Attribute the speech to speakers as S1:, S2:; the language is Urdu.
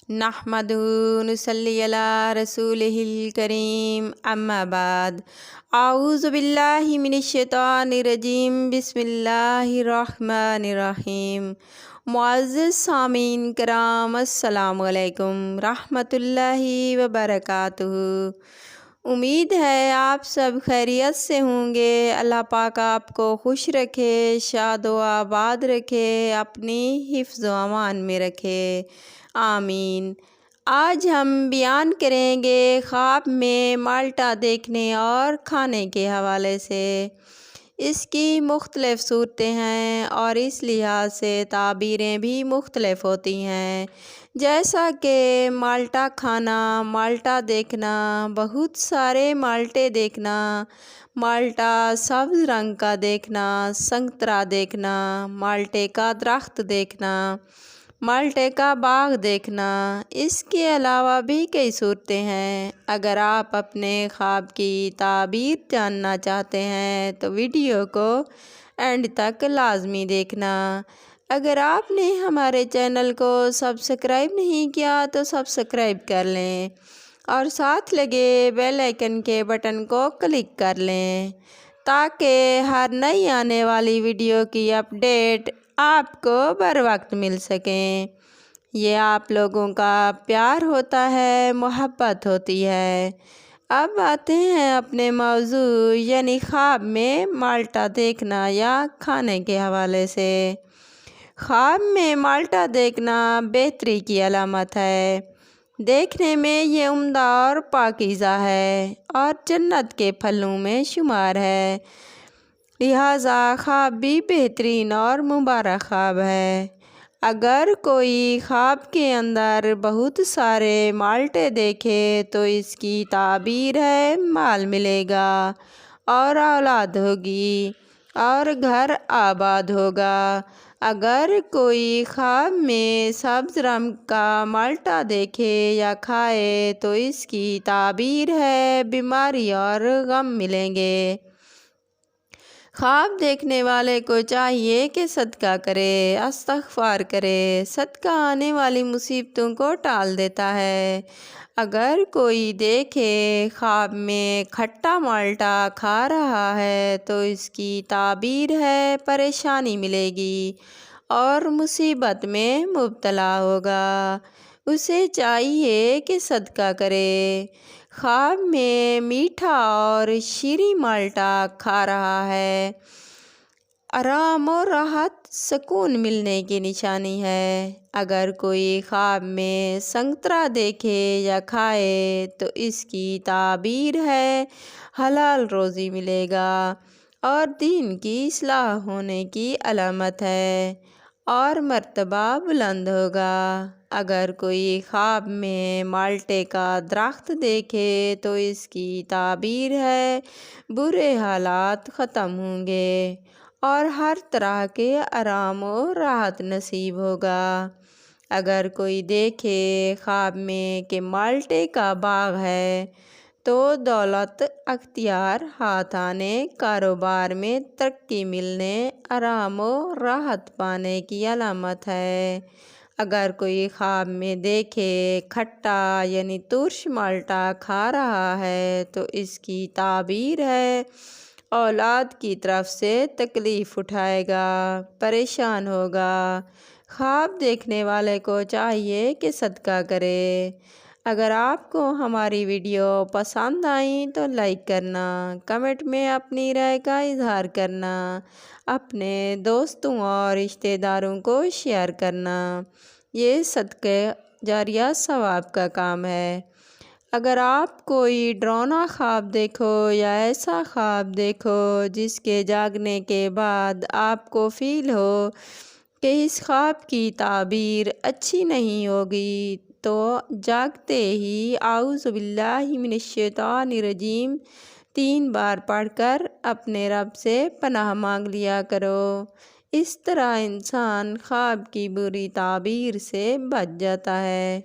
S1: نحمدہ نصلی علی رسولہ الکریم اما بعد اعوذ باللہ من الشیطان الرجیم بسم اللہ الرحمن الرحیم۔ معزز سامعین کرام، السلام علیکم رحمۃ اللہ وبرکاتہ۔ امید ہے آپ سب خیریت سے ہوں گے۔ اللہ پاک آپ کو خوش رکھے، شاد و آباد رکھے، اپنی حفظ و امان میں رکھے، آمین۔ آج ہم بیان کریں گے خواب میں مالٹا دیکھنے اور کھانے کے حوالے سے۔ اس کی مختلف صورتیں ہیں اور اس لحاظ سے تعبیریں بھی مختلف ہوتی ہیں، جیسا کہ مالٹا کھانا، مالٹا دیکھنا، بہت سارے مالٹے دیکھنا، مالٹا سبز رنگ کا دیکھنا، سنترا دیکھنا، مالٹے کا درخت دیکھنا، مالٹے کا باغ دیکھنا۔ اس کے علاوہ بھی کئی صورتیں ہیں۔ اگر آپ اپنے خواب کی تعبیر جاننا چاہتے ہیں تو ویڈیو کو اینڈ تک لازمی دیکھنا۔ اگر آپ نے ہمارے چینل کو سبسکرائب نہیں کیا تو سبسکرائب کر لیں اور ساتھ لگے بیل آئیکن کے بٹن کو کلک کر لیں تاکہ ہر نئی آنے والی ویڈیو کی اپڈیٹ آپ کو بر وقت مل سکیں۔ یہ آپ لوگوں کا پیار ہوتا ہے، محبت ہوتی ہے۔ اب آتے ہیں اپنے موضوع یعنی خواب میں مالٹا دیکھنا یا کھانے کے حوالے سے۔ خواب میں مالٹا دیکھنا بہتری کی علامت ہے۔ دیکھنے میں یہ عمدہ اور پاکیزہ ہے اور جنت کے پھلوں میں شمار ہے، لہٰذا خواب بھی بہترین اور مبارک خواب ہے۔ اگر کوئی خواب کے اندر بہت سارے مالٹے دیکھے تو اس کی تعبیر ہے مال ملے گا اور اولاد ہوگی اور گھر آباد ہوگا۔ اگر کوئی خواب میں سبز رنگ کا مالٹا دیکھے یا کھائے تو اس کی تعبیر ہے بیماری اور غم ملیں گے۔ خواب دیکھنے والے کو چاہیے کہ صدقہ کرے، استغفار کرے۔ صدقہ آنے والی مصیبتوں کو ٹال دیتا ہے۔ اگر کوئی دیکھے خواب میں کھٹا مالٹا کھا رہا ہے تو اس کی تعبیر ہے پریشانی ملے گی اور مصیبت میں مبتلا ہوگا۔ اسے چاہیے کہ صدقہ کرے۔ خواب میں میٹھا اور شیریں مالٹا کھا رہا ہے، آرام و راحت سکون ملنے کی نشانی ہے۔ اگر کوئی خواب میں سنترا دیکھے یا کھائے تو اس کی تعبیر ہے حلال روزی ملے گا اور دین کی اصلاح ہونے کی علامت ہے اور مرتبہ بلند ہوگا۔ اگر کوئی خواب میں مالٹے کا درخت دیکھے تو اس کی تعبیر ہے برے حالات ختم ہوں گے اور ہر طرح کے آرام و راحت نصیب ہوگا۔ اگر کوئی دیکھے خواب میں کہ مالٹے کا باغ ہے تو دولت اختیار ہاتھ آنے، کاروبار میں ترقی ملنے، آرام و راحت پانے کی علامت ہے۔ اگر کوئی خواب میں دیکھے کھٹا یعنی ترش مالٹا کھا رہا ہے تو اس کی تعبیر ہے اولاد کی طرف سے تکلیف اٹھائے گا، پریشان ہوگا۔ خواب دیکھنے والے کو چاہیے کہ صدقہ کرے۔ اگر آپ کو ہماری ویڈیو پسند آئی تو لائک کرنا، کمنٹ میں اپنی رائے کا اظہار کرنا، اپنے دوستوں اور رشتہ داروں کو شیئر کرنا۔ یہ صدقہ جاریہ ثواب کا کام ہے۔ اگر آپ کوئی ڈراؤنا خواب دیکھو یا ایسا خواب دیکھو جس کے جاگنے کے بعد آپ کو فیل ہو کہ اس خواب کی تعبیر اچھی نہیں ہوگی تو جاگتے ہی اعوذ باللہ من الشیطان الرجیم 3 بار پڑھ کر اپنے رب سے پناہ مانگ لیا کرو۔ اس طرح انسان خواب کی بری تعبیر سے بچ جاتا ہے۔